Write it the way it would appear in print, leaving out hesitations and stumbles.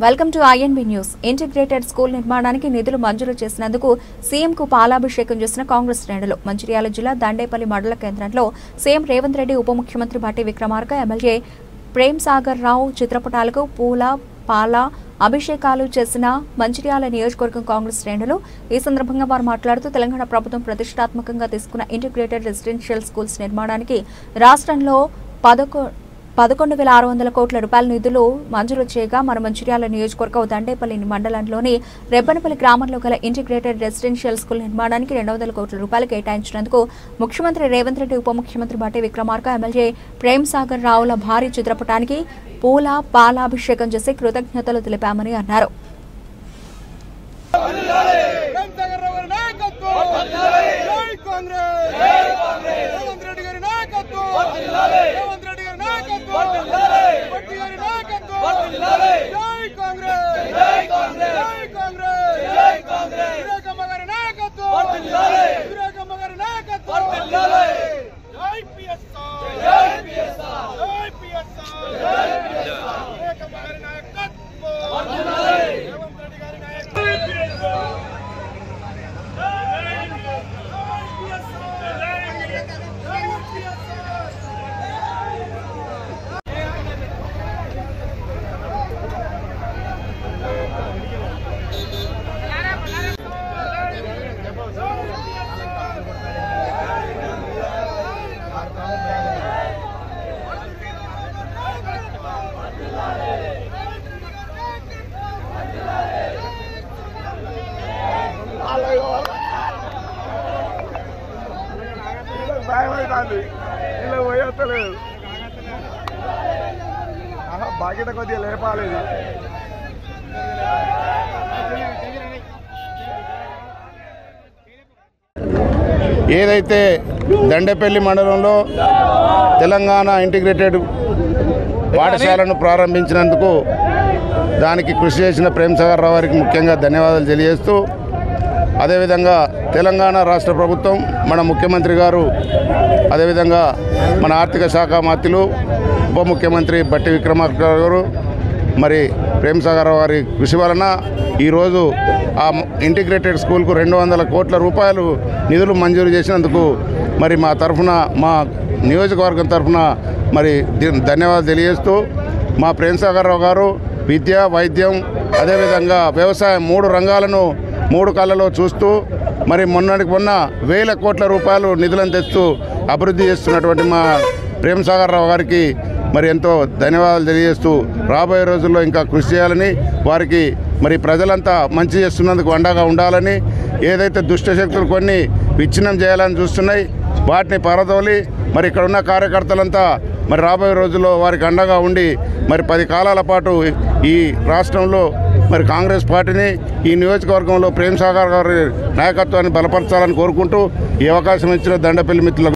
Welcome to INB news. Integrated school నిర్మాణానికి నిధులు మంజూరు చేసినందుకు సీఎంకు పాలాభిషేకం చేసిన కాంగ్రెస్ శ్రేణులు. మంచిర్యాల జిల్లా దండేపల్లి మండల కేంద్రంలో సీఎం రేవంత్ రెడ్డి, ఉప ముఖ్యమంత్రి భట్టి విక్రమార్క, ఎమ్మెల్యే ప్రేమ్ సాగర్ రావు చిత్రపటాలకు పూల పాల అభిషేకాలు చేసిన మంచిర్యాల నియోజకవర్గం కాంగ్రెస్ శ్రేణులు. ఈ సందర్భంగా వారు మాట్లాడుతూ తెలంగాణ ప్రభుత్వం ప్రతిష్టాత్మకంగా తీసుకున్న ఇంటిగ్రేటెడ్ రెసిడెన్షియల్ స్కూల్స్ నిర్మాణానికి రాష్ట్రంలో 11,600 కోట్ల రూపాయల నిధులు మంజూరు చేయగా మన మంచిర్యాల నియోజకవర్గం దండేపల్లి మండలంలోని రెబ్బనపల్లి గ్రామంలో గల ఇంటిగ్రేటెడ్ రెసిడెన్షియల్ స్కూల్ నిర్మాణానికి 200 కోట్ల రూపాయలు కేటాయించినందుకు ముఖ్యమంత్రి రేవంత్ రెడ్డి, ఉప ముఖ్యమంత్రి భట్టి విక్రమార్క, ఎమ్మెల్యే ప్రేమ్ సాగర్ రావుల భారీ చిత్రపటానికి పూల పాలాభిషేకం చేసి కృతజ్ఞతలు తెలిపామని అన్నారు. ఇలా పోయేస్తలేదు బాధ్యత కొద్దిగా లేపాలేదు. ఏదైతే దండేపల్లి మండలంలో తెలంగాణ ఇంటిగ్రేటెడ్ పాఠశాలను ప్రారంభించినందుకు దానికి కృషి చేసిన ప్రేమ్ సాగర్ రావు గారికి ముఖ్యంగా ధన్యవాదాలు తెలియజేస్తూ, అదేవిధంగా తెలంగాణ రాష్ట్ర ప్రభుత్వం, మన ముఖ్యమంత్రి గారు, అదేవిధంగా మన ఆర్థిక శాఖ మంత్రులు, ఉప ముఖ్యమంత్రి భట్టి విక్రమార్క గారు, మరి ప్రేమ్ సాగర్ రావు గారి కృషి వలన ఈరోజు ఆ ఇంటిగ్రేటెడ్ స్కూల్కు 200 కోట్ల రూపాయలు నిధులు మంజూరు చేసినందుకు మరి మా తరఫున, మా నియోజకవర్గం తరఫున మరి ధన్యవాదాలు తెలియజేస్తూ, మా ప్రేమ్ సాగర్ రావు గారు విద్య, వైద్యం, అదేవిధంగా వ్యవసాయం 3 రంగాలను 3 కళ్ళలో చూస్తూ మరి మొన్నటికి మొన్న 1000 కోట్ల రూపాయలు నిధులను తెస్తూ అభివృద్ధి చేస్తున్నటువంటి మా ప్రేమ్ సాగర్ రావు గారికి మరి ఎంతో ధన్యవాదాలు తెలియజేస్తూ, రాబోయే రోజుల్లో ఇంకా కృషి చేయాలని, వారికి మరి ప్రజలంతా మంచి చేస్తున్నందుకు అండగా ఉండాలని, ఏదైతే దుష్టశక్తులు కొన్ని విచ్ఛిన్నం చేయాలని చూస్తున్నాయి వాటిని పారదోలి మరి ఇక్కడ ఉన్న కార్యకర్తలంతా మరి రాబోయే రోజుల్లో వారికి అండగా ఉండి మరి 10 కాలాల పాటు ఈ రాష్ట్రంలో మరి కాంగ్రెస్ పార్టీని, ఈ నియోజకవర్గంలో ప్రేమ్ సాగర్ గారి నాయకత్వాన్ని బలపరచాలని కోరుకుంటూ ఈ అవకాశం ఇచ్చిన దండపల్లి మిత్రులకు